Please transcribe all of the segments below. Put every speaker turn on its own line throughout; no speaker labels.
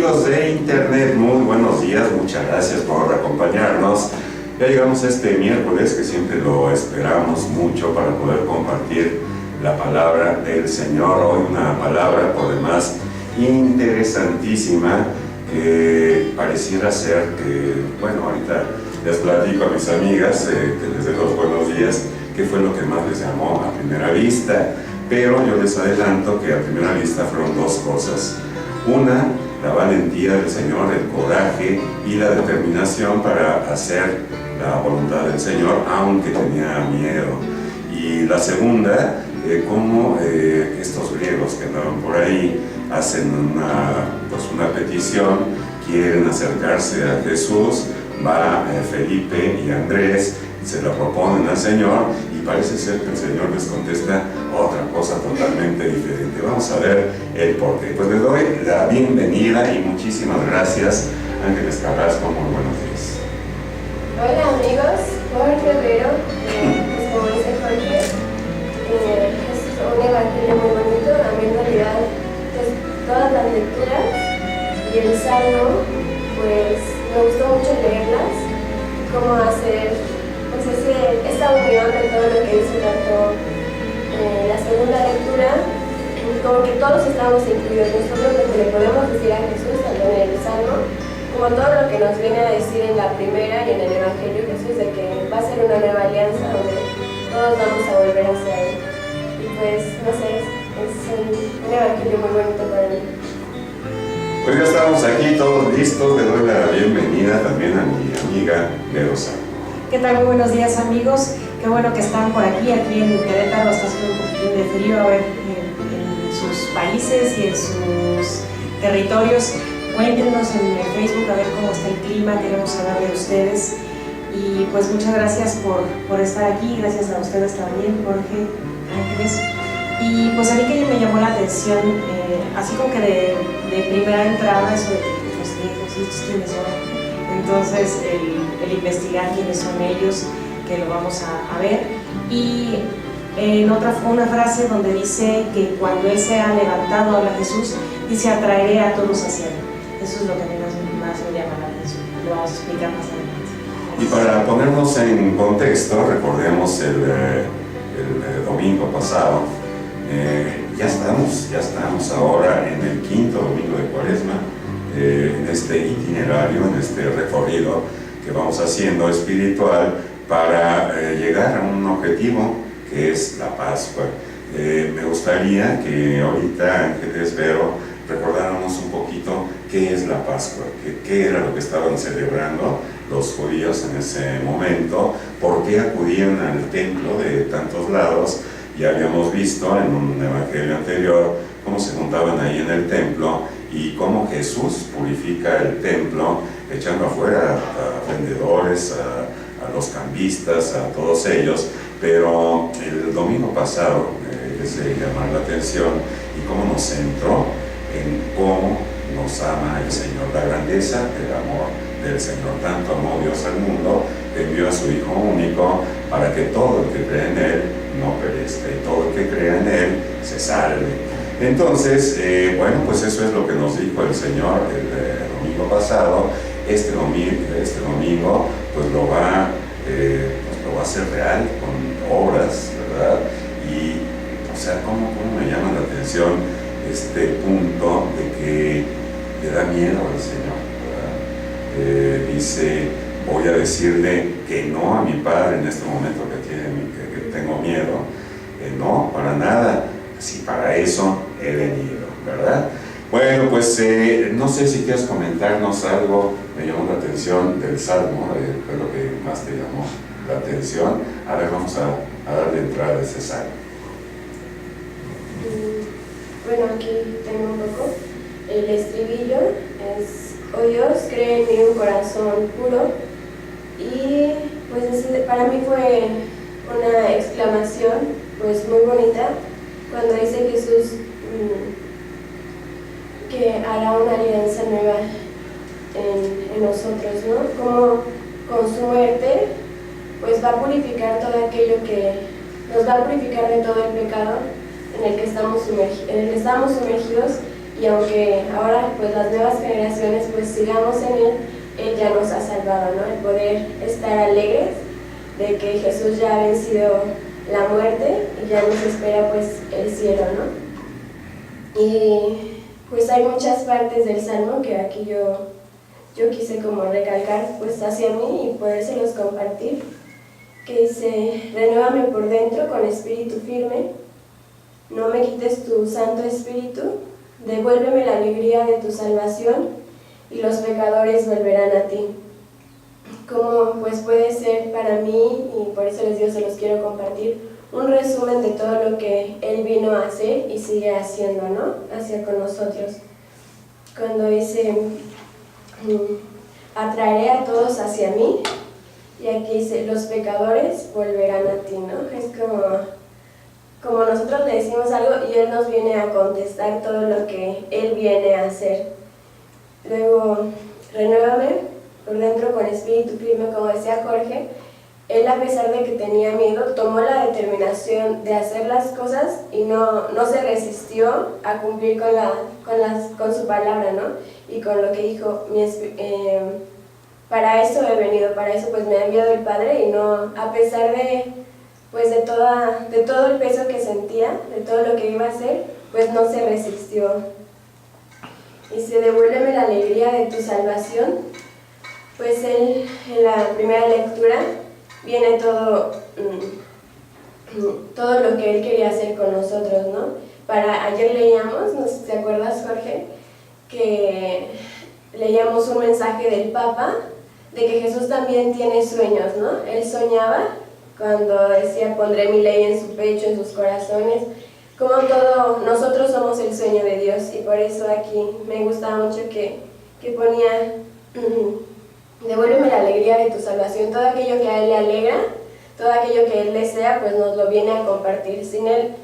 amigos de internet, muy buenos días, muchas gracias por acompañarnos. Ya llegamos a este miércoles que siempre lo esperamos mucho para poder compartir la palabra del Señor. Hoy una palabra por demás interesantísima que pareciera ser que, bueno, ahorita les platico a mis amigas, que les dé los buenos días, qué fue lo que más les llamó a primera vista, pero yo les adelanto que a primera vista fueron dos cosas. Una, la valentía del Señor, el coraje y la determinación para hacer la voluntad del Señor, aunque tenía miedo. Y la segunda, cómo estos griegos que andaban por ahí hacen una petición, quieren acercarse a Jesús, va Felipe y Andrés, se lo proponen al Señor y parece ser que el Señor les contesta otra cosa totalmente diferente. Vamos a ver el porqué. Pues les doy la bienvenida y muchísimas gracias. Ángeles Carrasco, muy buenos días.
Hola amigos, Jorge Rivero, pues como dice Jorge, es un evangelio muy bonito. A mí en realidad, pues todas las lecturas y el Salmo, pues me gustó mucho leerlas, cómo hacer pues esta unión de todo lo que dice tanto la segunda lectura, como que todos estamos incluidos, nosotros lo que le podemos decir a Jesús tanto en el Salmo, como todo lo que nos viene a decir en la primera y en el Evangelio Jesús, de que va a ser una nueva alianza donde todos vamos a volver hacia Él. Y pues, no sé, es un Evangelio muy bonito para mí.
Pues ya estamos aquí todos listos. Le doy la bienvenida también a mi amiga Verosa.
¿Qué tal? Muy buenos días amigos, qué bueno que están por aquí en Querétaro. Está haciendo un poquitín de frío, a ver en sus países y en sus territorios. Cuéntenos en el Facebook a ver cómo está el clima, queremos saber de ustedes. Y pues muchas gracias por estar aquí, gracias a ustedes también, Jorge, Ángeles. Y pues a mí que me llamó la atención, así como que de primera entrada, eso de los griegos y estos quiénes son. Entonces el investigar quiénes son ellos, que lo vamos a ver. Y en una frase donde dice que cuando Él sea levantado, habla Jesús, dice: atraeré a todos hacia Él. Eso es lo que a mí más me llama la atención. Lo vamos a explicar más adelante.
Y para ponernos en contexto, recordemos el domingo pasado, ya estamos ahora en el quinto domingo de Cuaresma, en este itinerario, en este recorrido que vamos haciendo espiritual para llegar a un objetivo que es la Pascua. Me gustaría que ahorita, Ángeles, Vero, recordáramos un poquito qué es la Pascua, qué era lo que estaban celebrando los judíos en ese momento, por qué acudían al templo de tantos lados. Ya habíamos visto en un evangelio anterior cómo se juntaban ahí en el templo y cómo Jesús purifica el templo echando afuera a vendedores, a los cambistas, a todos ellos. Pero el domingo pasado es de llamar la atención y cómo nos centró en cómo nos ama el Señor, la grandeza del amor del Señor. Tanto amó Dios al mundo que envió a su Hijo único para que todo el que cree en Él no perezca y todo el que crea en Él se salve. Entonces, bueno, pues eso es lo que nos dijo el Señor el domingo pasado. Este domingo pues lo va a hacer real con obras, ¿verdad? Y, o sea, ¿cómo me llama la atención este punto de que le da miedo al Señor, ¿verdad? Dice: voy a decirle que no a mi Padre en este momento que tengo miedo. No, para nada. Si para eso he venido, ¿verdad? Bueno, pues no sé si quieres comentarnos algo. Me llamó la atención del Salmo, fue lo que más te llamó la atención. A ver, vamos a darle entrada a ese Salmo.
Bueno, aquí tengo un poco. El estribillo es: oh Dios, crea en mí un corazón puro. Y pues para mí fue una exclamación pues muy bonita cuando dice Jesús que hará una alianza nueva en nosotros, ¿no? Como con su muerte pues va a purificar todo aquello que nos va a purificar de todo el pecado en el que estamos sumergidos, y aunque ahora pues las nuevas generaciones pues sigamos en Él ya nos ha salvado, ¿no? El poder estar alegres de que Jesús ya ha vencido la muerte y ya nos espera pues el cielo, ¿no? Y pues hay muchas partes del Salmo que aquí yo quise como recalcar pues hacia mí y podérselos compartir, que dice: renuévame por dentro con espíritu firme, no me quites tu Santo Espíritu, devuélveme la alegría de tu salvación y los pecadores volverán a ti. Como pues puede ser para mí, y por eso les digo, se los quiero compartir, un resumen de todo lo que Él vino a hacer y sigue haciendo, ¿no? Hacia con nosotros. Cuando dice, atraeré a todos hacia mí, y aquí dice, los pecadores volverán a ti, ¿no? Es como nosotros le decimos algo y Él nos viene a contestar todo lo que Él viene a hacer. Luego, renuévame por dentro con espíritu firme, como decía Jorge. Él, a pesar de que tenía miedo, tomó la determinación de hacer las cosas y no se resistió a cumplir con su palabra, ¿no? Y con lo que dijo, para eso he venido, para eso pues me ha enviado el Padre, y no, a pesar de todo el peso que sentía, de todo lo que iba a hacer, pues no se resistió. Y se devuélveme la alegría de tu salvación. Pues él, en la primera lectura, viene todo lo que Él quería hacer con nosotros, ¿no? Ayer leíamos, no sé si te acuerdas, Jorge, que leíamos un mensaje del Papa de que Jesús también tiene sueños, ¿no? Él soñaba cuando decía, pondré mi ley en su pecho, en sus corazones. Como nosotros somos el sueño de Dios, y por eso aquí me gustaba mucho que ponía... devuélveme la alegría de tu salvación. Todo aquello que a Él le alegra, todo aquello que Él desea, pues nos lo viene a compartir. Sin Él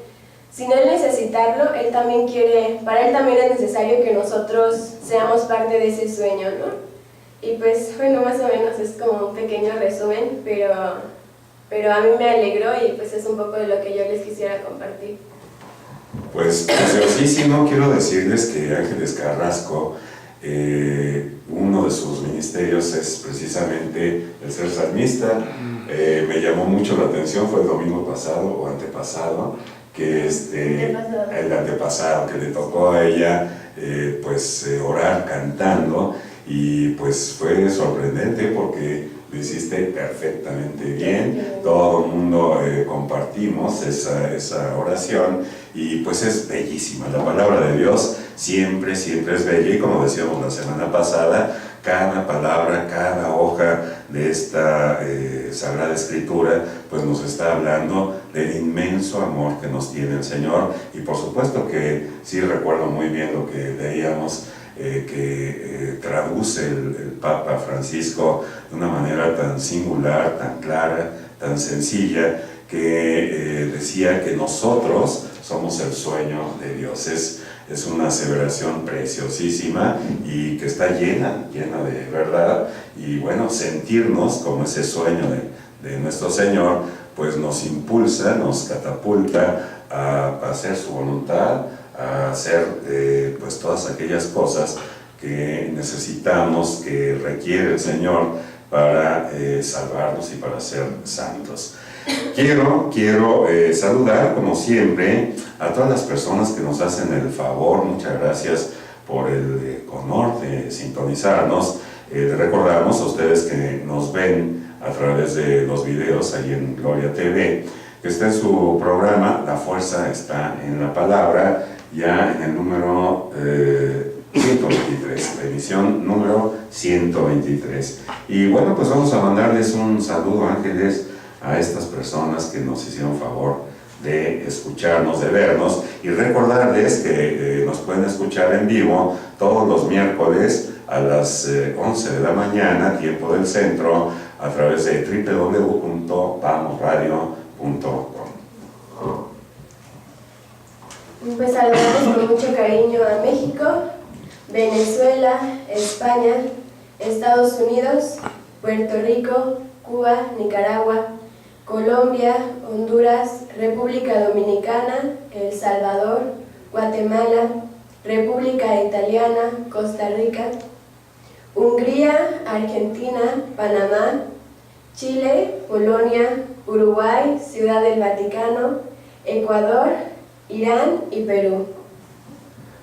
necesitarlo, Él también quiere, para Él también es necesario que nosotros seamos parte de ese sueño, ¿no? Y pues, bueno, más o menos es como un pequeño resumen, pero a mí me alegró y pues es un poco de lo que yo les quisiera compartir.
Pues preciosísimo. Quiero decirles que Ángeles Carrasco, uno de sus ministerios es precisamente el ser salmista. Me llamó mucho la atención, fue el domingo pasado o antepasado, que el antepasado, que le tocó a ella orar cantando, y pues fue sorprendente porque lo hiciste perfectamente bien. Todo el mundo compartimos esa oración, y pues es bellísima. La palabra de Dios siempre es bella, y como decíamos la semana pasada, cada palabra, cada hoja de esta Sagrada Escritura pues nos está hablando del inmenso amor que nos tiene el Señor. Y por supuesto que sí recuerdo muy bien lo que leíamos, que traduce el Papa Francisco de una manera tan singular, tan clara, tan sencilla, que decía que nosotros somos el sueño de Dios. Es una aseveración preciosísima y que está llena de verdad. Y bueno, sentirnos como ese sueño de nuestro Señor pues nos impulsa, nos catapulta a hacer su voluntad, a hacer pues todas aquellas cosas que necesitamos, que requiere el Señor para salvarnos y para ser santos. Quiero saludar, como siempre, a todas las personas que nos hacen el favor. Muchas gracias por el honor de sintonizarnos. Recordamos a ustedes que nos ven a través de los videos ahí en Gloria TV, que está en su programa La Fuerza está en la Palabra, ya en el número 123, la emisión número 123. Y bueno, pues vamos a mandarles un saludo, Ángeles, a estas personas que nos hicieron favor de escucharnos, de vernos, y recordarles que nos pueden escuchar en vivo todos los miércoles a las 11 de la mañana, tiempo del centro, a través de www.vamosradio.com.
Pues saludamos con mucho cariño a México, Venezuela, España, Estados Unidos, Puerto Rico, Cuba, Nicaragua, Colombia, Honduras, República Dominicana, El Salvador, Guatemala, República Italiana, Costa Rica, Hungría, Argentina, Panamá, Chile, Polonia, Uruguay, Ciudad del Vaticano, Ecuador, Irán y Perú.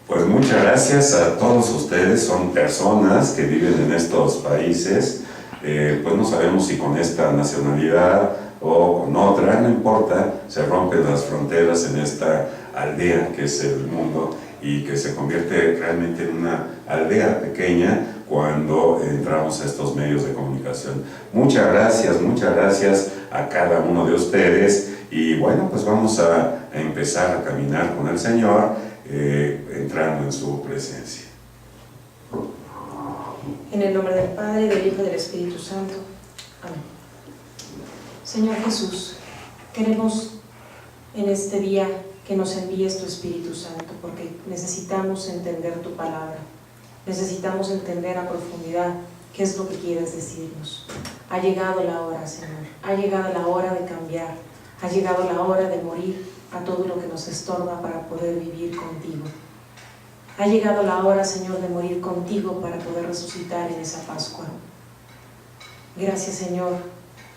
Pues muchas gracias a todos ustedes, son personas que viven en estos países, pues no sabemos si con esta nacionalidad o con otra, no importa, se rompen las fronteras en esta aldea que es el mundo y que se convierte realmente en una aldea pequeña cuando entramos a estos medios de comunicación. Muchas gracias a cada uno de ustedes y bueno, pues vamos a empezar a caminar con el Señor, entrando en su presencia.
En el nombre del Padre, del Hijo y del Espíritu Santo. Amén. Señor Jesús, queremos en este día que nos envíes tu Espíritu Santo, porque necesitamos entender tu palabra, necesitamos entender a profundidad qué es lo que quieres decirnos. Ha llegado la hora, Señor, ha llegado la hora de cambiar, ha llegado la hora de morir a todo lo que nos estorba para poder vivir contigo. Ha llegado la hora, Señor, de morir contigo para poder resucitar en esa Pascua. Gracias, Señor,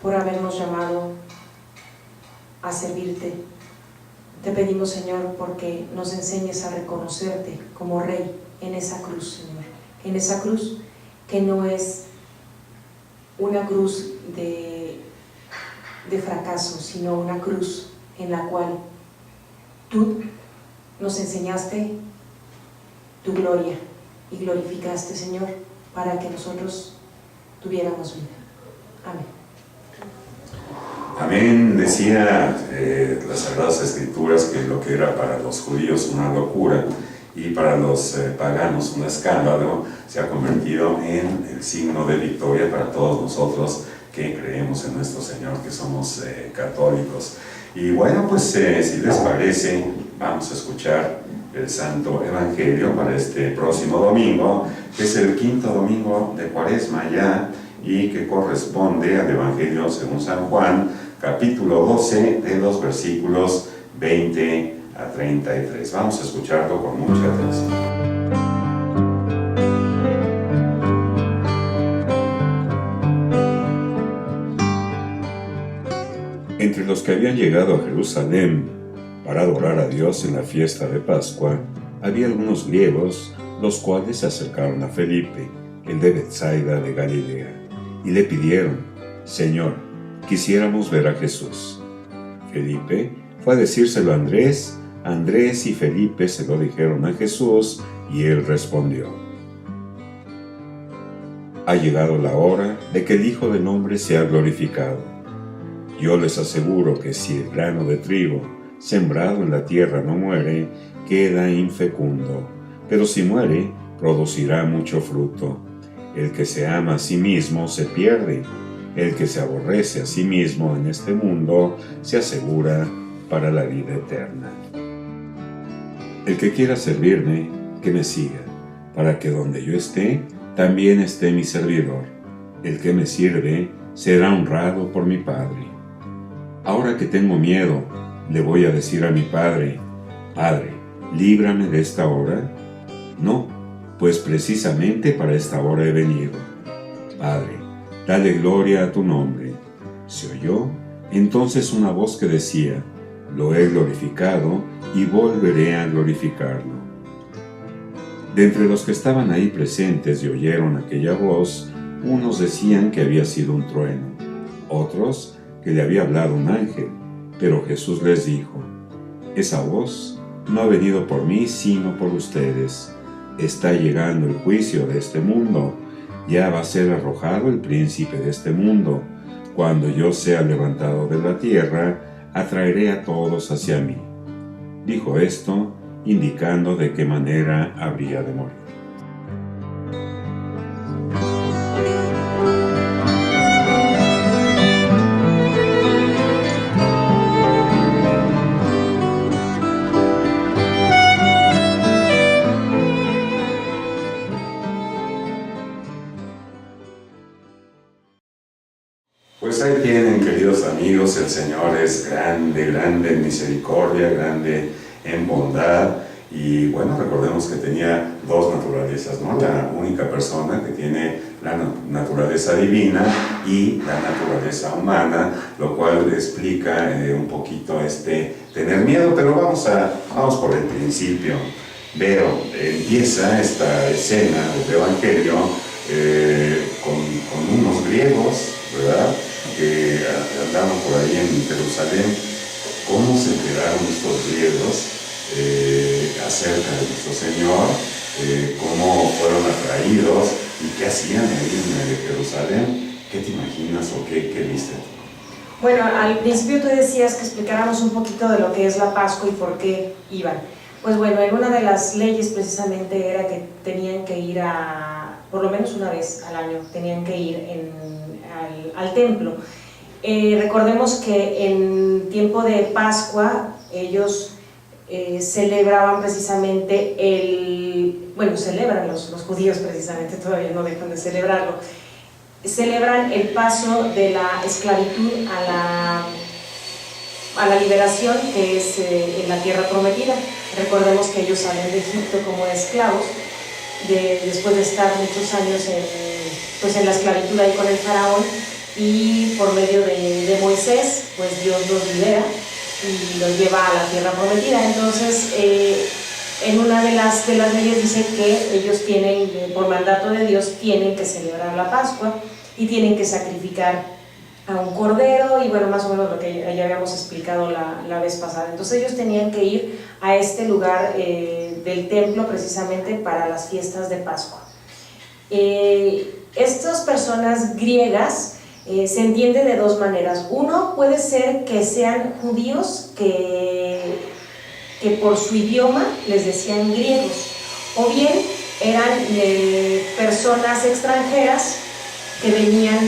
por habernos llamado a servirte. Te pedimos, Señor, porque nos enseñes a reconocerte como Rey en esa cruz, Señor. En esa cruz que no es una cruz de fracaso, sino una cruz en la cual tú nos enseñaste tu gloria y glorificaste, Señor, para que nosotros tuviéramos vida. Amén.
Amén. Decía las Sagradas Escrituras que lo que era para los judíos una locura y para los paganos un escándalo se ha convertido en el signo de victoria para todos nosotros que creemos en nuestro Señor, que somos católicos. Y bueno, pues si les parece, vamos a escuchar el Santo Evangelio para este próximo domingo, que es el quinto domingo de Cuaresma ya, y que corresponde al Evangelio según San Juan, capítulo 12, de los versículos 20 a 33. Vamos a escucharlo con mucha atención. Entre los que habían llegado a Jerusalén para adorar a Dios en la fiesta de Pascua, había algunos griegos, los cuales se acercaron a Felipe, el de Betsaida de Galilea, y le pidieron: Señor, quisiéramos ver a Jesús. Felipe fue a decírselo a Andrés. Andrés y Felipe se lo dijeron a Jesús, y él respondió: Ha llegado la hora de que el Hijo del Hombre sea glorificado. Yo les aseguro que si el grano de trigo sembrado en la tierra no muere, queda infecundo, pero si muere, producirá mucho fruto. El que se ama a sí mismo se pierde. El que se aborrece a sí mismo en este mundo se asegura para la vida eterna. El que quiera servirme, que me siga, para que donde yo esté, también esté mi servidor. El que me sirve será honrado por mi Padre. Ahora que tengo miedo, le voy a decir a mi Padre: Padre, líbrame de esta hora. No, pues precisamente para esta hora he venido. Padre, dale gloria a tu nombre. Se oyó entonces una voz que decía: Lo he glorificado y volveré a glorificarlo. De entre los que estaban ahí presentes y oyeron aquella voz, unos decían que había sido un trueno, otros que le había hablado un ángel, pero Jesús les dijo: Esa voz no ha venido por mí, sino por ustedes. Está llegando el juicio de este mundo. Ya va a ser arrojado el príncipe de este mundo. Cuando yo sea levantado de la tierra, atraeré a todos hacia mí. Dijo esto, indicando de qué manera habría de morir. Pues ahí tienen, queridos amigos, el Señor es grande, grande en misericordia, grande en bondad, Y bueno, recordemos que tenía dos naturalezas, ¿no? La única persona que tiene la naturaleza divina y la naturaleza humana, lo cual explica un poquito tener miedo, pero vamos por el principio. Veo, empieza esta escena del Evangelio con unos griegos, ¿verdad?, que andaban por ahí en Jerusalén. ¿Cómo se enteraron estos griegos acerca de nuestro Señor? ¿Cómo fueron atraídos? ¿Y qué hacían ahí en Jerusalén? ¿Qué te imaginas o qué viste?
Bueno, al principio tú decías que explicáramos un poquito de lo que es la Pascua y por qué iban. Pues bueno, en una de las leyes precisamente era que tenían que ir por lo menos una vez al año, tenían que ir al templo. Recordemos que en tiempo de Pascua ellos celebraban precisamente celebran los judíos precisamente, todavía no dejan de celebrarlo, celebran el paso de la esclavitud a la liberación, que es en la tierra prometida. Recordemos que ellos salen de Egipto como esclavos, después de estar muchos años en la esclavitud ahí con el faraón, y por medio de Moisés, pues Dios los libera y los lleva a la tierra prometida. Entonces, en una de las leyes dice que ellos tienen, por mandato de Dios, tienen que celebrar la Pascua y tienen que sacrificar a un cordero, y bueno, más o menos lo que ya habíamos explicado la vez pasada. Entonces ellos tenían que ir a este lugar del templo precisamente para las fiestas de Pascua. Estas personas griegas se entiende de dos maneras. Uno, puede ser que sean judíos que por su idioma les decían griegos, o bien eran personas extranjeras que venían,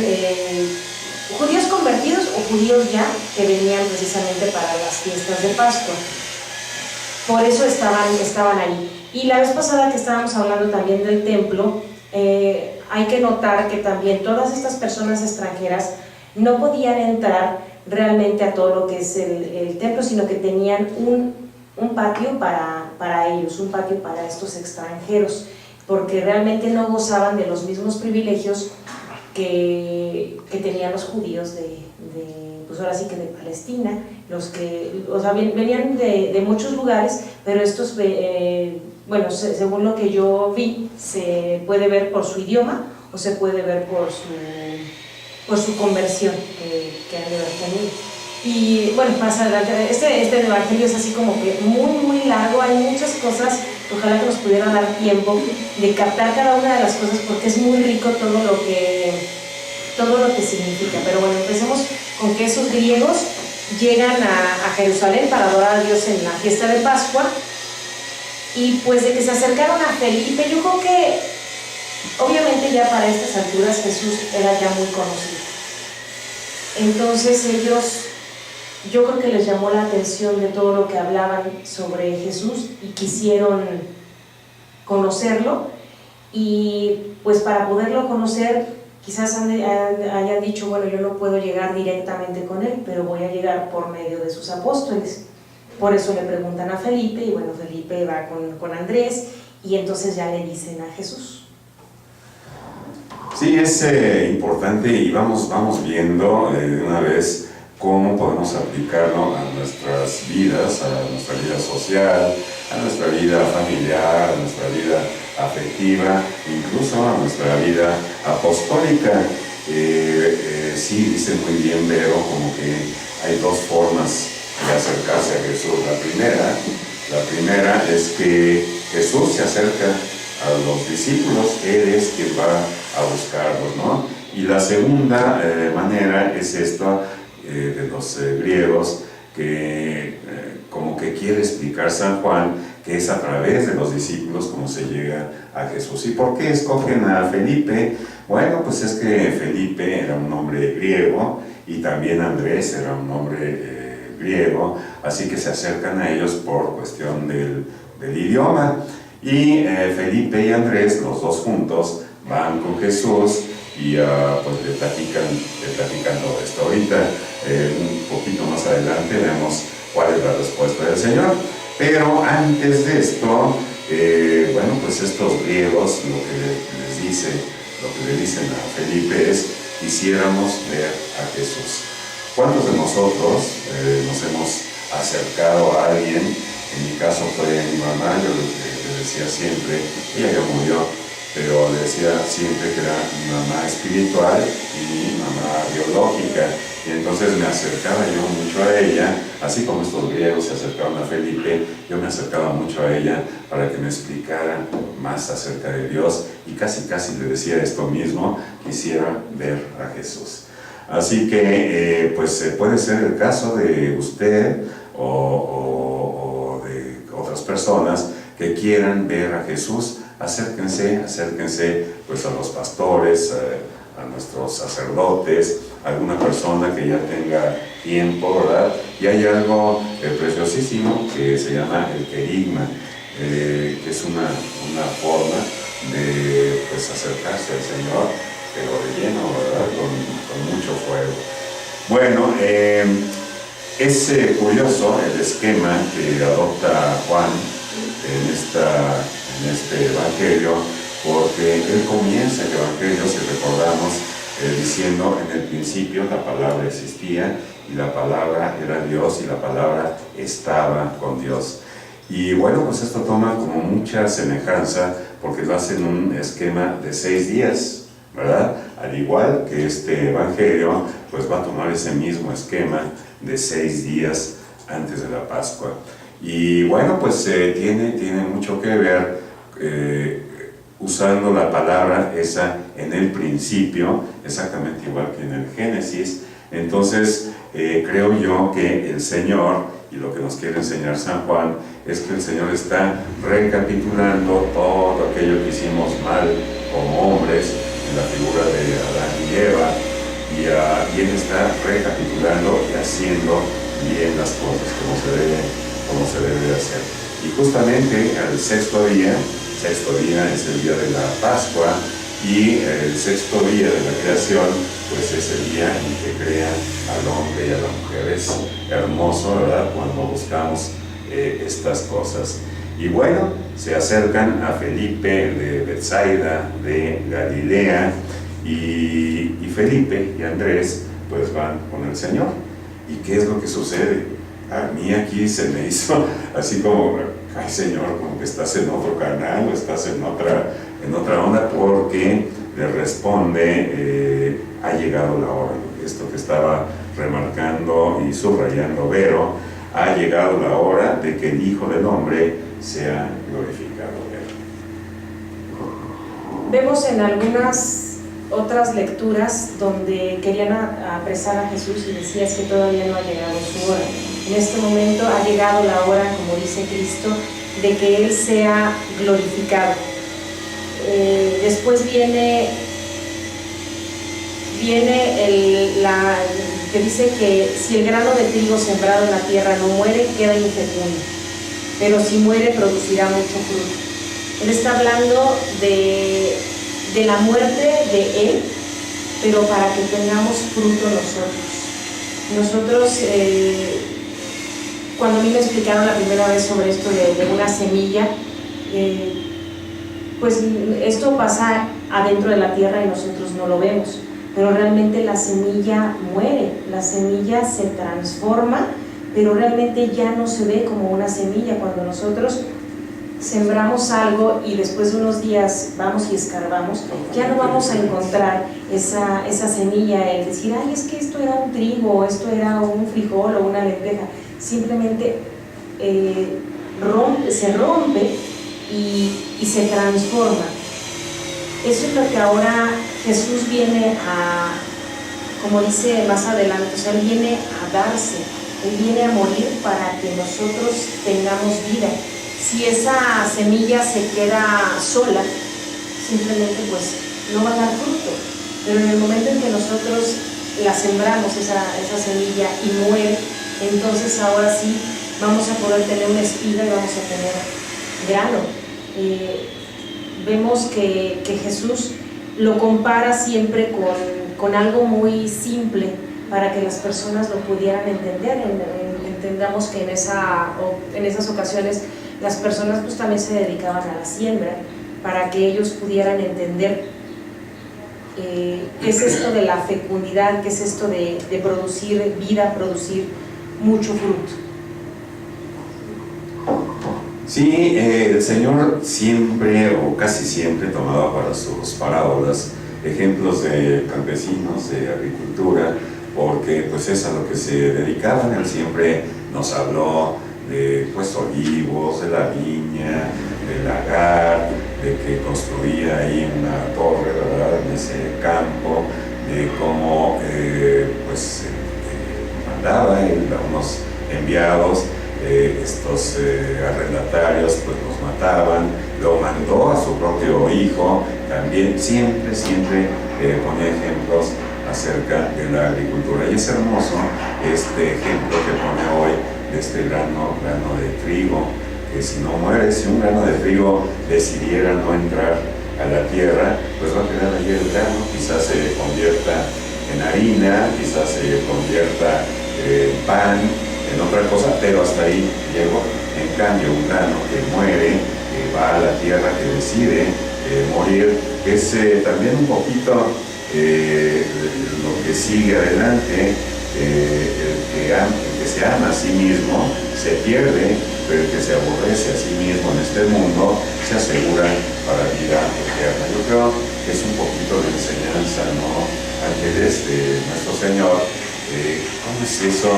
judíos convertidos o judíos ya que venían precisamente para las fiestas de Pascua. Por eso estaban ahí. Y la vez pasada que estábamos hablando también del templo, hay que notar que también todas estas personas extranjeras no podían entrar realmente a todo lo que es el templo, sino que tenían un patio para ellos, un patio para estos extranjeros, porque realmente no gozaban de los mismos privilegios que tenían los judíos pues ahora sí que de Palestina, los que, o sea, venían de muchos lugares, pero estos, bueno, según lo que yo vi, se puede ver por su idioma o se puede ver por su conversión que han de haber tenido. Y bueno, más adelante, este evangelio es así como que muy largo, hay muchas cosas, ojalá que nos pudieran dar tiempo de captar cada una de las cosas, porque es muy rico todo lo que significa. Pero bueno, empecemos con que esos griegos llegan a Jerusalén para adorar a Dios en la fiesta de Pascua, y pues de que se acercaron a Felipe, yo creo que obviamente ya para estas alturas Jesús era ya muy conocido. Entonces ellos, yo creo que les llamó la atención de todo lo que hablaban sobre Jesús y quisieron conocerlo, y pues para poderlo conocer quizás hayan dicho, bueno, yo no puedo llegar directamente con él, pero voy a llegar por medio de sus apóstoles. Por eso le preguntan a Felipe, y bueno, Felipe va con Andrés, y entonces ya le dicen a Jesús.
Sí, es importante, y vamos viendo de una vez cómo podemos aplicarlo a nuestras vidas, a nuestra vida social, a nuestra vida familiar, a nuestra vida afectiva, incluso a nuestra vida apostólica. Sí, dice muy bien Vero, como que hay dos formas de acercarse a Jesús. La primera es que Jesús se acerca a los discípulos, Él es quien va a buscarlos, ¿no? Y la segunda manera es esta de los griegos, que como que quiere explicar San Juan, que es a través de los discípulos como se llega a Jesús. ¿Y por qué escogen a Felipe? Bueno, pues es que Felipe era un nombre griego, y también Andrés era un nombre griego, así que se acercan a ellos por cuestión del idioma. Y Felipe y Andrés, los dos juntos, van con Jesús y pues le platican todo esto. Ahorita, un poquito más adelante, vemos cuál es la respuesta del Señor. Pero antes de esto, bueno, pues estos griegos lo que le dicen a Felipe es: quisiéramos ver a Jesús. ¿Cuántos de nosotros nos hemos acercado a alguien? En mi caso fue mi mamá. Yo le decía siempre, ella ya murió, pero le decía siempre que era mi mamá espiritual y mi mamá biológica. Y entonces me acercaba yo mucho a ella, así como estos griegos se acercaban a Felipe, yo me acercaba mucho a ella para que me explicara más acerca de Dios, y casi le decía esto mismo: quisiera ver a Jesús. Así que pues puede ser el caso de usted o de otras personas que quieran ver a Jesús. Acérquense pues a los pastores, a nuestros sacerdotes, a alguna persona que ya tenga tiempo, ¿verdad? Y hay algo preciosísimo que se llama el querigma, que es una forma de pues acercarse al Señor, pero de lleno, ¿verdad? Con mucho fuego. Bueno, es curioso el esquema que adopta Juan en este evangelio, porque él comienza el evangelio, si recordamos, diciendo: en el principio la palabra existía, y la palabra era Dios, y la palabra estaba con Dios. Y bueno, pues esto toma como mucha semejanza, porque lo hace en un esquema de 6 días, ¿verdad? Al igual que este evangelio, pues va a tomar ese mismo esquema de 6 días antes de la Pascua. Y bueno, pues tiene mucho que ver usando la palabra esa en el principio, exactamente igual que en el Génesis. Entonces creo yo que el Señor, y lo que nos quiere enseñar San Juan, es que el Señor está recapitulando todo aquello que hicimos mal como hombres en la figura de Adán y Eva, y Él está recapitulando y haciendo bien las cosas como se debe hacer. Y justamente al sexto día es el día de la Pascua, y el sexto día de la creación pues es el día en que crea al hombre y a la mujer. Es hermoso, ¿verdad?, cuando buscamos estas cosas. Y bueno, se acercan a Felipe de Betsaida, de Galilea, y Felipe y Andrés pues van con el Señor. ¿Y qué es lo que sucede? A mí aquí se me hizo así como: ay, Señor, como que estás en otro canal, o estás en otra onda, porque le responde: ha llegado la hora. Esto que estaba remarcando y subrayando Vero: ha llegado la hora de que el Hijo del Hombre sea glorificado.
Vemos en algunas otras lecturas donde querían apresar a Jesús y decía: es que todavía no ha llegado su hora. En este momento ha llegado la hora, como dice Cristo, de que Él sea glorificado. Después viene que dice que si el grano de trigo sembrado en la tierra no muere, queda infecundo, pero si muere, producirá mucho fruto. Él está hablando de la muerte de Él, pero para que tengamos fruto nosotros. Cuando a mí me explicaron la primera vez sobre esto de una semilla, pues esto pasa adentro de la tierra y nosotros no lo vemos, pero realmente la semilla muere, la semilla se transforma, pero realmente ya no se ve como una semilla. Cuando nosotros sembramos algo y después de unos días vamos y escarbamos, ya no vamos a encontrar esa semilla, el decir: ay, es que esto era un trigo, esto era un frijol o una lenteja. Simplemente se rompe y se transforma. Eso es lo que ahora Jesús viene a, como dice más adelante, o sea, Él viene a darse, Él viene a morir para que nosotros tengamos vida. Si esa semilla se queda sola, simplemente pues no va a dar fruto, pero en el momento en que nosotros la sembramos, esa semilla, y muere, entonces ahora sí vamos a poder tener una espiga y vamos a tener grano. Vemos que Jesús lo compara siempre con algo muy simple para que las personas lo pudieran entender. En entendamos que en esas ocasiones las personas pues también se dedicaban a la siembra para que ellos pudieran entender qué es esto de la fecundidad, qué es esto de producir vida, producir mucho fruto.
Sí, el Señor siempre o casi siempre tomaba para sus parábolas ejemplos de campesinos, de agricultura, porque pues es a lo que se dedicaban. Él siempre nos habló de pues olivos, de la viña, del lagar, de que construía ahí una torre, ¿verdad?, en ese campo, de cómo mandaba él a unos enviados, estos arrendatarios pues los mataban, lo mandó a su propio hijo, también siempre ponía ejemplos acerca de la agricultura. Y es hermoso este ejemplo que pone hoy de este grano de trigo, que si no muere, si un grano de trigo decidiera no entrar a la tierra, pues va a quedar allí el grano, quizás se convierta en harina, quizás se convierta en pan, en otra cosa, pero hasta ahí llegó. En cambio, un grano que muere, que va a la tierra, que decide morir, es también un poquito lo que sigue adelante. El que se ama a sí mismo se pierde, pero el que se aborrece a sí mismo en este mundo se asegura para vida eterna. Yo creo que es un poquito de enseñanza, ¿no?, Ángeles, de nuestro Señor. ¿Cómo es eso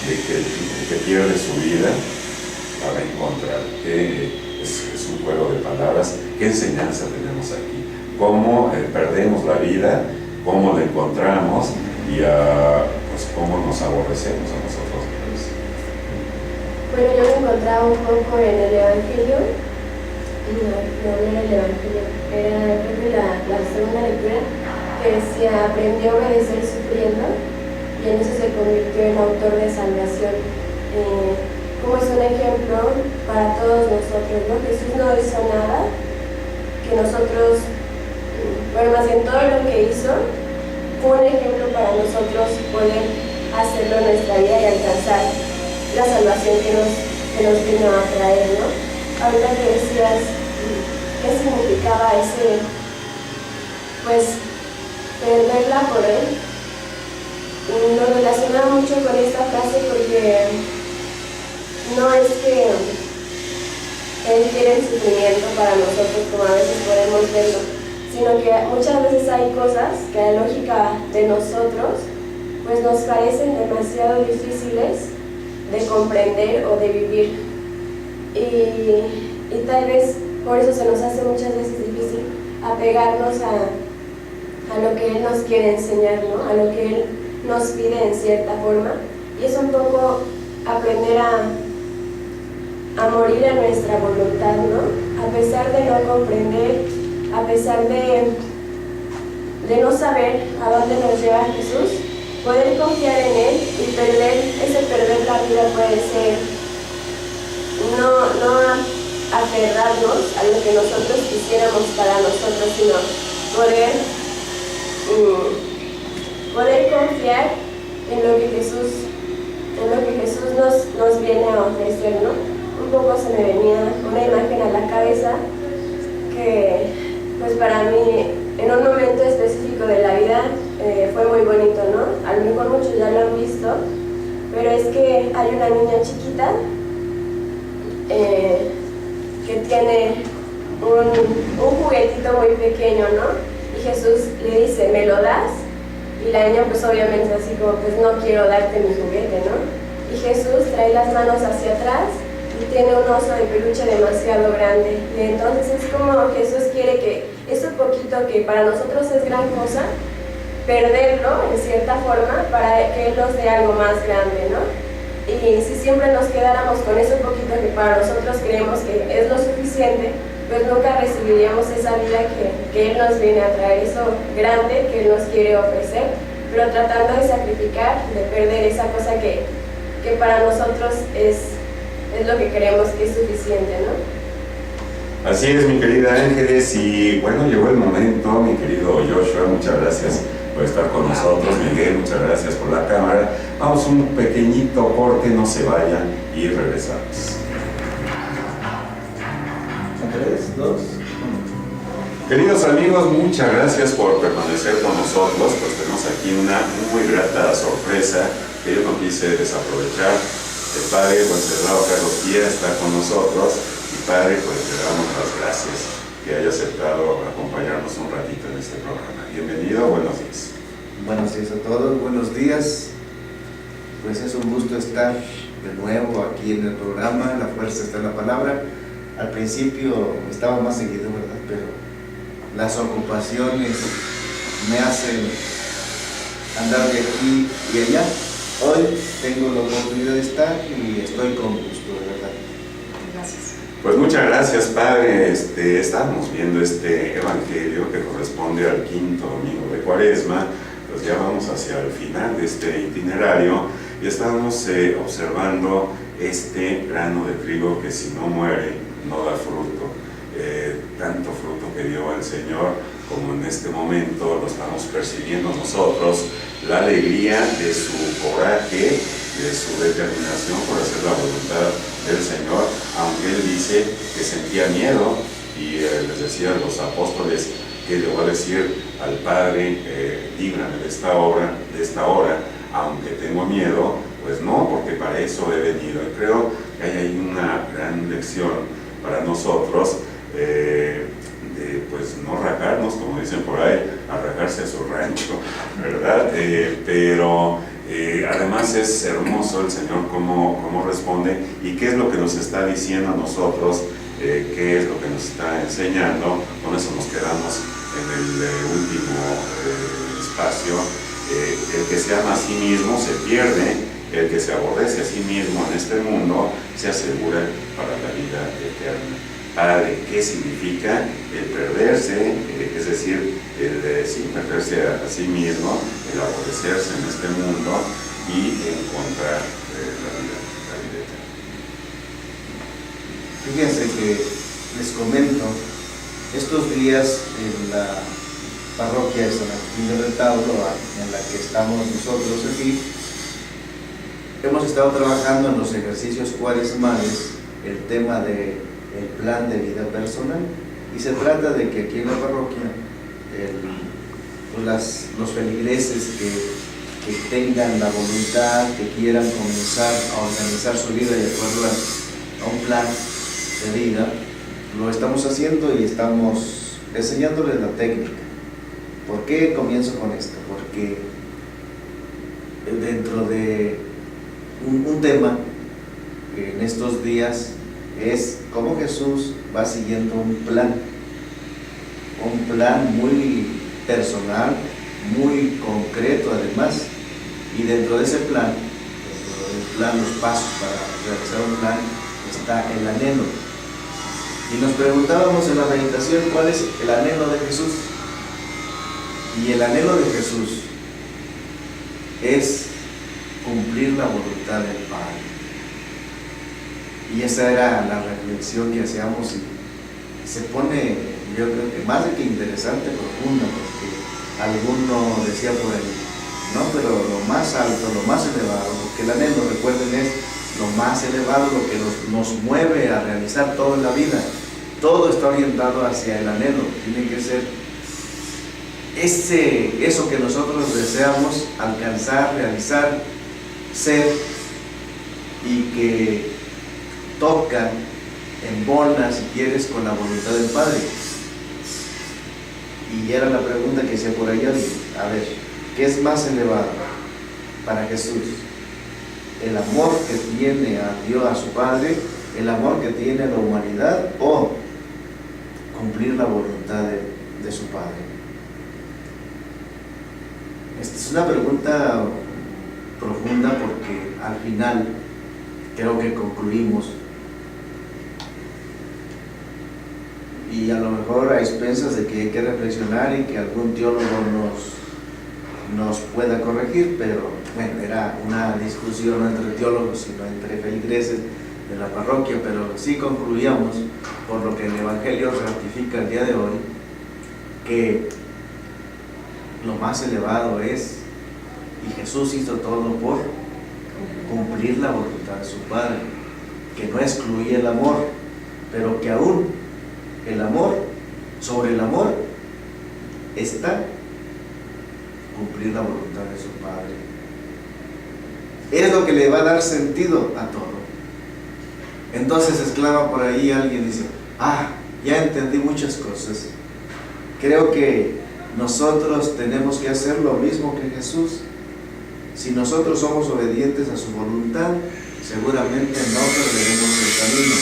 de que el que pierde su vida la va a encontrar? Es un juego de palabras. ¿Qué enseñanza tenemos aquí? ¿Cómo perdemos la vida? ¿Cómo la encontramos? Y pues cómo nos aborrecemos a nosotros mismos.
Bueno, yo me encontraba un poco en el Evangelio, no era el Evangelio, era creo que la segunda lectura, que decía: aprendió a obedecer sufriendo, y en eso se convirtió en autor de salvación. Como es un ejemplo para todos nosotros, ¿no? Jesús no hizo nada que nosotros, bueno, más bien todo lo que hizo fue un ejemplo para nosotros poder hacerlo en nuestra vida y alcanzar la salvación que nos vino a traer, ¿no? Ahorita que decías qué significaba ese, pues, perderla por él, lo relacionaba mucho con esta frase, porque no es que él quiere el sufrimiento para nosotros como a veces podemos verlo, sino que muchas veces hay cosas que a la lógica de nosotros pues nos parecen demasiado difíciles de comprender o de vivir, y tal vez por eso se nos hace muchas veces difícil apegarnos a lo que Él nos quiere enseñar, ¿no?, a lo que Él nos pide en cierta forma, y es un poco aprender a morir a nuestra voluntad, ¿no?, a pesar de no comprender, a pesar de no saber a dónde nos lleva Jesús, poder confiar en Él y perder la vida puede ser no aferrarnos a lo que nosotros quisiéramos para nosotros, sino poder confiar en lo que Jesús nos viene a ofrecer, ¿no? Un poco se me venía una imagen a la cabeza que pues para mí en un momento específico de la vida fue muy bonito, ¿no? A lo mejor muchos ya lo han visto, pero es que hay una niña chiquita que tiene un juguetito muy pequeño, ¿no? Y Jesús le dice: ¿me lo das? Y la niña pues obviamente así como: pues no quiero darte mi juguete, ¿no? Y Jesús trae las manos hacia atrás y tiene un oso de peluche demasiado grande, y entonces es como Jesús quiere que eso poquito que para nosotros es gran cosa, perderlo en cierta forma para que Él nos dé algo más grande, ¿no? Y si siempre nos quedáramos con eso poquito que para nosotros creemos que es lo suficiente, pues nunca recibiríamos esa vida que Él nos viene a traer, eso grande que Él nos quiere ofrecer, pero tratando de sacrificar, de perder esa cosa que para nosotros es lo que creemos que es suficiente, ¿no?
Así es, mi querida Ángeles, y bueno, llegó el momento, mi querido Joshua, muchas gracias por estar con nosotros. Miguel, muchas gracias por la cámara. Vamos a un pequeñito corte, no se vayan y regresamos.
3, 2, 1.
Queridos amigos, muchas gracias por permanecer con nosotros. Pues tenemos aquí una muy grata sorpresa que yo no quise desaprovechar. El padre Wenceslao Carlos Guía está con nosotros y padre, pues le damos las gracias que haya aceptado acompañarnos un ratito en este programa. Bienvenido, buenos días.
Buenos días a todos, buenos días. Pues es un gusto estar de nuevo aquí en el programa, La Fuerza está en la Palabra. Al principio estaba más seguido, ¿verdad? Pero las ocupaciones me hacen andar de aquí y allá. Hoy tengo la oportunidad de estar y estoy con gusto, de verdad.
Gracias.
Pues muchas gracias, padre. Estamos viendo este evangelio que corresponde al quinto domingo de Cuaresma. Pues ya vamos hacia el final de este itinerario y estamos observando este grano de trigo que si no muere no da fruto. Tanto fruto que dio el Señor, como en este momento lo estamos percibiendo nosotros, la alegría de su coraje, de su determinación por hacer la voluntad del Señor, aunque Él dice que sentía miedo y les decía a los apóstoles que le voy a decir al Padre, líbrame de esta hora, aunque tengo miedo. Pues no, porque para eso he venido. Y creo que hay ahí una gran lección para nosotros, de pues no rajarnos, como dicen por ahí, arrajarse a su rancho, ¿verdad? Pero además es hermoso el Señor cómo responde y qué es lo que nos está diciendo a nosotros, qué es lo que nos está enseñando. Con eso nos quedamos en el último espacio. El que se ama a sí mismo se pierde, el que se aborrece a sí mismo en este mundo se asegura para la vida eterna. Padre, ¿qué significa el perderse? Es decir, el perderse a sí mismo, el aborrecerse en este mundo y encontrar la vida eterna.
Fíjense que les comento, estos días en la parroquia de San Agustín del Retablo, en la que estamos nosotros aquí, hemos estado trabajando en los ejercicios cuaresmales el tema del plan de vida personal, y se trata de que aquí en la parroquia los feligreses que tengan la voluntad, que quieran comenzar a organizar su vida de acuerdo a un plan de vida, lo estamos haciendo y estamos enseñándoles la técnica. ¿Por qué comienzo con esto? Porque dentro de un tema que en estos días es cómo Jesús va siguiendo un plan muy personal, muy concreto además, y dentro de ese plan, los pasos para realizar un plan, está el anhelo. Y nos preguntábamos en la meditación cuál es el anhelo de Jesús. Y el anhelo de Jesús es cumplir la voluntad del Padre. Y esa era la reflexión que hacíamos, y se pone, yo creo que más de que interesante, profunda, porque alguno decía por ahí, no, pero lo más alto, lo más elevado, porque el anhelo, recuerden, es lo más elevado, lo que nos mueve a realizar todo en la vida. Todo está orientado hacia el anhelo, tiene que ser eso que nosotros deseamos alcanzar, realizar, ser, y que toca, embona, si quieres, con la voluntad del Padre. Y era la pregunta que hacía por allá, a ver, ¿qué es más elevado para Jesús? ¿El amor que tiene a Dios, a su Padre, el amor que tiene a la humanidad, o cumplir la voluntad de su Padre? Esta es una pregunta profunda, porque al final creo que concluimos, y a lo mejor a expensas de que hay que reflexionar y que algún teólogo nos pueda corregir, pero bueno, era una discusión no entre teólogos sino entre feligreses de la parroquia, pero sí concluíamos, por lo que el Evangelio ratifica el día de hoy, que lo más elevado es, y Jesús hizo todo por cumplir la voluntad de su Padre, que no excluye el amor, pero que aún el amor, sobre el amor, está cumplir la voluntad de su Padre. Es lo que le va a dar sentido a todo. Entonces exclama por ahí alguien, dice: ya entendí muchas cosas. Creo que nosotros tenemos que hacer lo mismo que Jesús. Si nosotros somos obedientes a su voluntad, seguramente no perderemos el camino,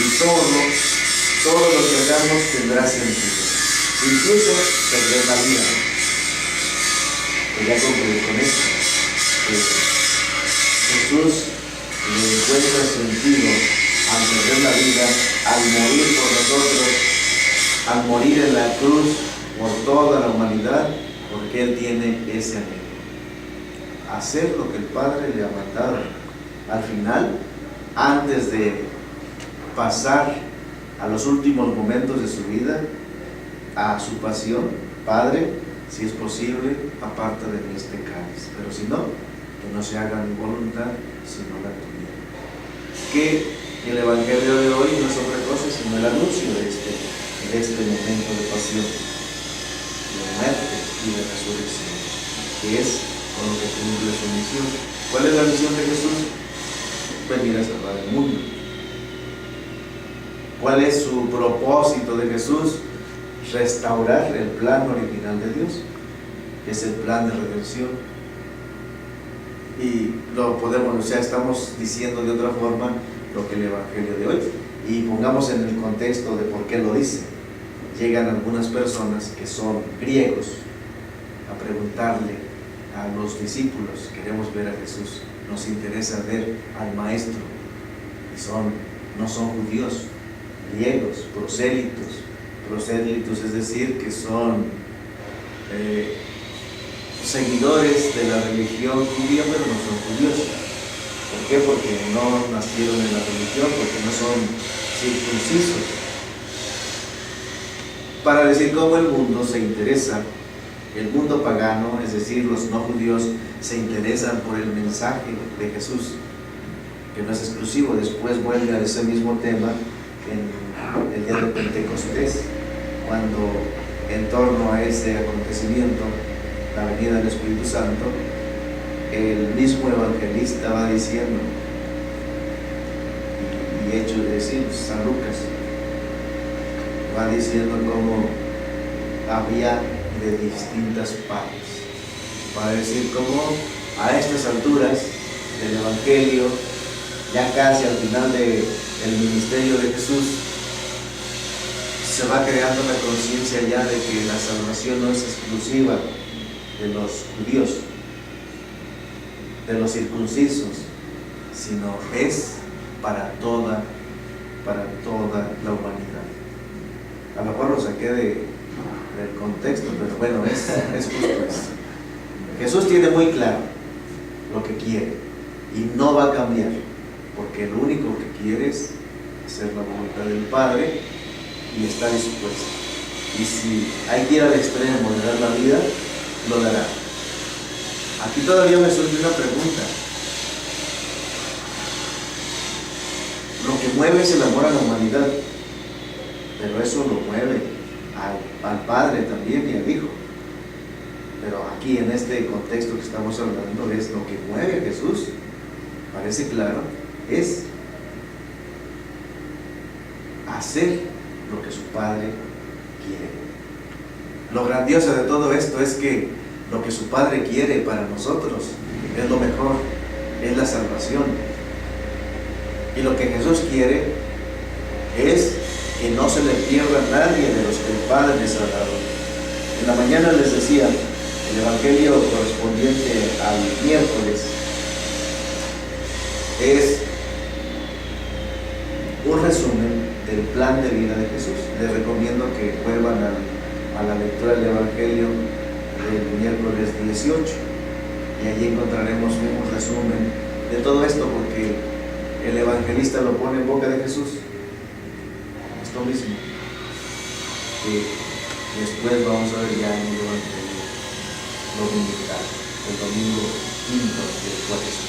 y todo lo que hagamos tendrá sentido, incluso perder la vida. Quería concluir con esto, que Jesús le encuentra sentido al perder la vida, al morir por nosotros, al morir en la cruz por toda la humanidad, porque Él tiene ese anhelo: hacer lo que el Padre le ha mandado. Al final, antes de pasar a los últimos momentos de su vida, a su pasión: Padre, si es posible, aparta de mí este cáliz, pero si no, que no se haga mi voluntad, sino la tuya. Que el Evangelio de hoy no es otra cosa sino el anuncio de este momento de pasión, de muerte y de resurrección, que es con lo que cumple su misión. ¿Cuál es la misión de Jesús? Venir a salvar el mundo. ¿Cuál es su propósito de Jesús? Restaurar el plan original de Dios, que es el plan de redención. Y lo podemos, estamos diciendo de otra forma lo que el Evangelio de hoy. Y pongamos en el contexto de por qué lo dice. Llegan algunas personas que son griegos a preguntarle a los discípulos: queremos ver a Jesús, nos interesa ver al Maestro. Y no son judíos, griegos, prosélitos, es decir, que son seguidores de la religión judía, pero no son judíos. ¿Por qué? Porque no nacieron en la religión, porque no son circuncisos. Para decir cómo el mundo se interesa, el mundo pagano, es decir, los no judíos, se interesan por el mensaje de Jesús, que no es exclusivo. Después vuelve a ese mismo tema en el día de Pentecostés, cuando en torno a ese acontecimiento, la venida del Espíritu Santo, el mismo evangelista va diciendo, y hecho de decir, San Lucas va diciendo cómo había de distintas partes, para decir cómo a estas alturas del Evangelio, ya casi al final del ministerio de Jesús, se va creando la conciencia ya de que la salvación no es exclusiva de los judíos, de los circuncisos, sino es para toda la humanidad. A lo mejor lo saqué del contexto, pero bueno, es justo eso. Jesús tiene muy claro lo que quiere y no va a cambiar, porque lo único que quiere es hacer la voluntad del Padre y está dispuesto. Y si hay que ir al extremo de dar la vida, lo dará. Aquí todavía me surge una pregunta. Lo que mueve es el amor a la humanidad, pero eso lo mueve al Padre también y al Hijo. Pero aquí en este contexto que estamos hablando, es lo que mueve a Jesús, parece claro, es hacer lo que su Padre quiere. Lo grandioso de todo esto es que lo que su Padre quiere para nosotros es lo mejor, es la salvación. Y lo que Jesús quiere es que no se le pierda a nadie de los que el Padre les ha dado. En la mañana les decía, el Evangelio correspondiente al miércoles es un resumen del plan de vida de Jesús. Les recomiendo que vuelvan a la lectura del Evangelio del miércoles 18 y allí encontraremos un resumen de todo esto, porque el evangelista lo pone en boca de Jesús, esto mismo que después vamos a ver ya en el Evangelio. dominical, el domingo quinto de Cuaresma.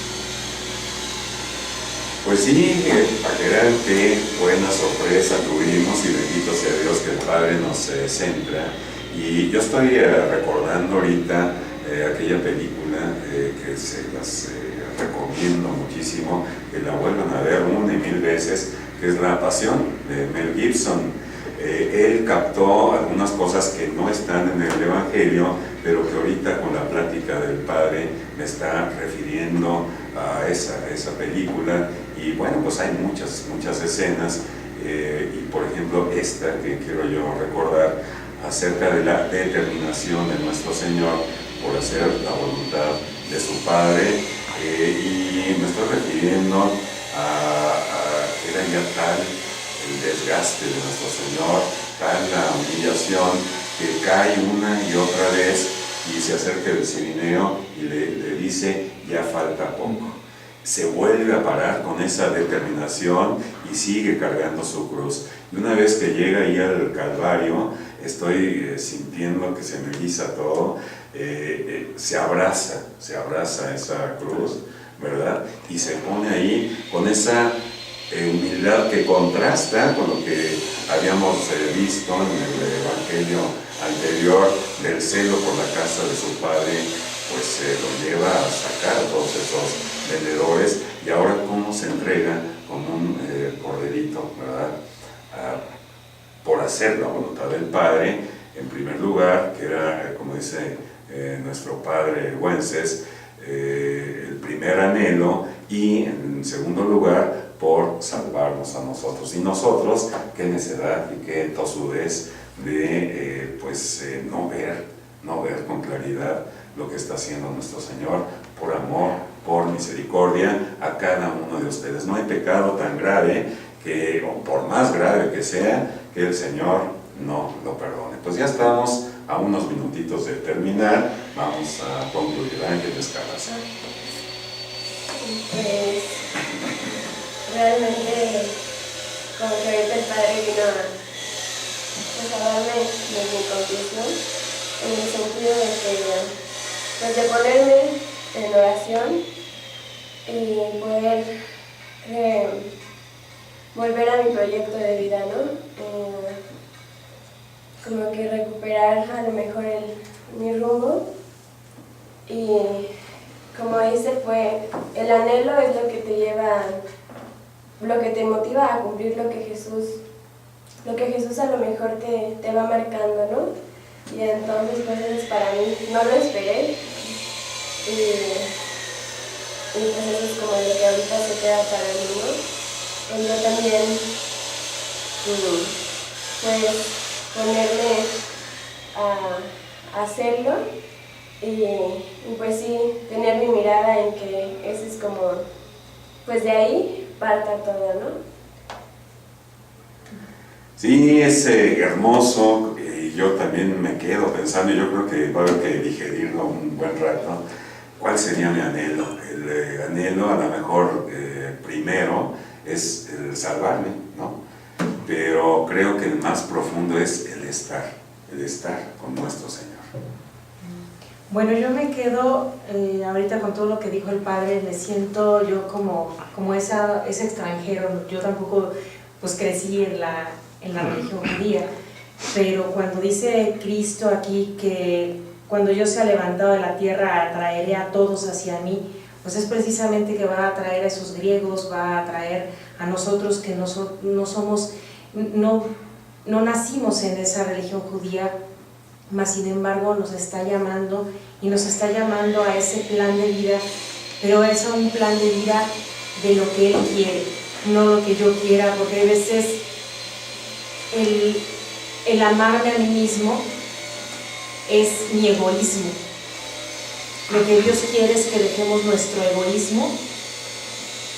Pues sí, para que vean qué buena sorpresa tuvimos y bendito sea Dios que el Padre nos centra. Y yo estoy recordando ahorita aquella película que se las recomiendo muchísimo, que la vuelvan a ver una y mil veces, que es La Pasión de Mel Gibson. Él captó algunas cosas que no están en el Evangelio, pero que ahorita con la plática del Padre me está refiriendo a esa película. Y bueno, pues hay muchas escenas, y por ejemplo esta que quiero yo recordar, acerca de la determinación de nuestro Señor por hacer la voluntad de su Padre, y me estoy refiriendo a que era ya tal el desgaste de nuestro Señor, tal la humillación, que cae una y otra vez y se acerca el Cirineo y le dice, ya falta poco. Se vuelve a parar con esa determinación y sigue cargando su cruz. Y una vez que llega ahí al Calvario, estoy sintiendo que se me eriza todo, se abraza esa cruz, ¿verdad? Y se pone ahí con esa humildad que contrasta con lo que habíamos visto en el Evangelio anterior, del celo por la casa de su Padre, pues lo lleva a sacar a todos esos vendedores, y ahora cómo se entrega como un corderito, ¿verdad? Por hacer la voluntad del Padre, en primer lugar, que era, como dice nuestro Padre Güences, el primer anhelo, y en segundo lugar, por salvarnos a nosotros. Y nosotros, qué necedad y qué tosudez de no ver con claridad lo que está haciendo nuestro Señor, por amor, por misericordia a cada uno de ustedes. No hay pecado tan grave que, o por más grave que sea, que el Señor no lo perdone. Pues ya estamos a unos minutitos de terminar, vamos a concluir. Ángeles Carrasco.
Pues realmente, como que ahorita el Padre vino a darme mi conclusión, en el sentido de que, pues de ponerme en oración y poder volver a mi proyecto de vida, ¿no? Como que recuperar a lo mejor mi rumbo, y como dice, pues el anhelo es lo que te lleva, lo que te motiva a cumplir lo que Jesús a lo mejor te va marcando, ¿no? Y entonces pues eso es para mí, no lo esperé, y pues eso es como lo que ahorita se queda para mí, ¿no? Y yo también pues ponerme a hacerlo, y pues sí, tener mi mirada en que eso es como, pues de ahí parta todo, ¿no?
Sí, es hermoso, y yo también me quedo pensando, y yo creo que va a haber que digerirlo un buen rato. ¿Cuál sería mi anhelo? El anhelo, a lo mejor, primero, es el salvarme, ¿no? Pero creo que el más profundo es el estar con nuestro Señor.
Bueno, yo me quedo ahorita con todo lo que dijo el Padre. Me siento yo como ese extranjero. Yo tampoco pues crecí en la religión judía, pero cuando dice Cristo aquí que cuando yo sea levantado de la tierra atraeré a todos hacia mí, pues es precisamente que va a atraer a esos griegos, va a atraer a nosotros que no nacimos en esa religión judía, mas sin embargo nos está llamando, y nos está llamando a ese plan de vida, pero es un plan de vida de lo que Él quiere, no lo que yo quiera, porque a veces el amarme a mí mismo es mi egoísmo. Lo que Dios quiere es que dejemos nuestro egoísmo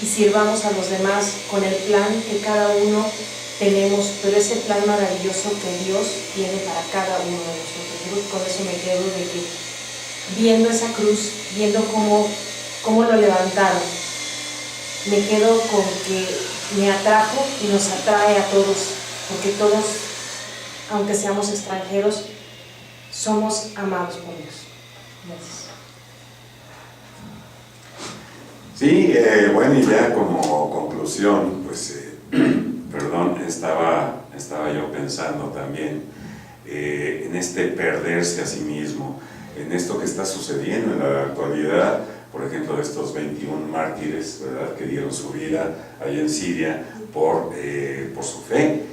y sirvamos a los demás con el plan que cada uno tenemos, pero ese plan maravilloso que Dios tiene para cada uno de nosotros. Yo con eso me quedo, de que viendo esa cruz, viendo cómo lo levantaron, me quedo con que me atrajo y nos atrae a todos, porque todos, aunque seamos extranjeros, somos amados por Dios. Gracias.
Sí, bueno, y ya como conclusión, pues, perdón, estaba yo pensando también en este perderse a sí mismo, en esto que está sucediendo en la actualidad, por ejemplo, de estos 21 mártires, ¿verdad?, que dieron su vida allá en Siria por su fe.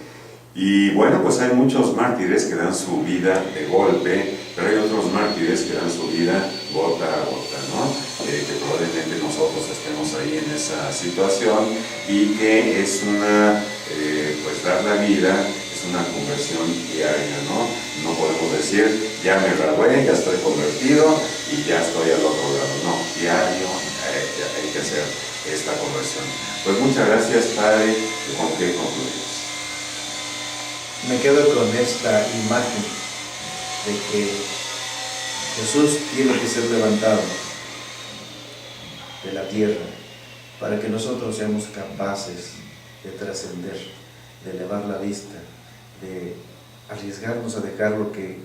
Y bueno, pues hay muchos mártires que dan su vida de golpe, pero hay otros mártires que dan su vida gota a gota, ¿no? Que probablemente nosotros estemos ahí en esa situación y que es una, pues dar la vida es una conversión diaria, ¿no? No podemos decir, ya me gradué, ya estoy convertido y ya estoy al otro lado. No, diario hay que hacer esta conversión. Pues muchas gracias, Padre. ¿Con qué concluimos?
Me quedo con esta imagen de que Jesús tiene que ser levantado de la tierra para que nosotros seamos capaces de trascender, de elevar la vista, de arriesgarnos a dejar lo que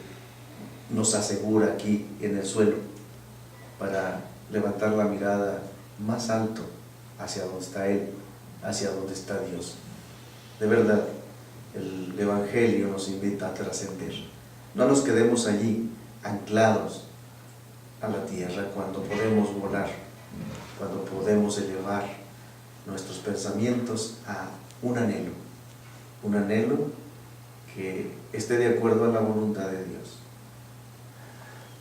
nos asegura aquí en el suelo, para levantar la mirada más alto hacia donde está Él, hacia donde está Dios. De verdad, el Evangelio nos invita a trascender. No nos quedemos allí anclados a la tierra cuando podemos volar, cuando podemos elevar nuestros pensamientos a un anhelo que esté de acuerdo a la voluntad de Dios.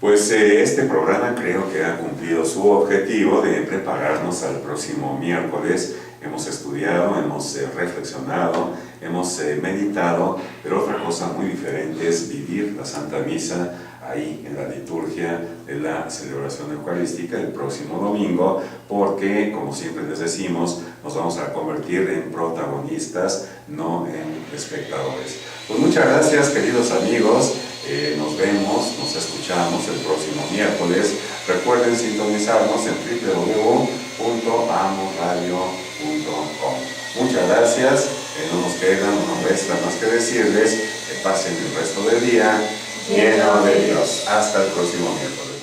Pues este programa creo que ha cumplido su objetivo de prepararnos al próximo miércoles. Hemos estudiado, hemos reflexionado, hemos meditado, pero otra cosa muy diferente es vivir la Santa Misa ahí en la liturgia de la celebración eucarística el próximo domingo, porque, como siempre les decimos, nos vamos a convertir en protagonistas, no en espectadores. Pues muchas gracias, queridos amigos. Nos vemos, nos escuchamos el próximo miércoles. Recuerden sintonizarnos en www.amosradio.com. Muchas gracias. No nos queda, no nos resta más que decirles que pasen el resto del día lleno de Dios. Hasta el próximo miércoles.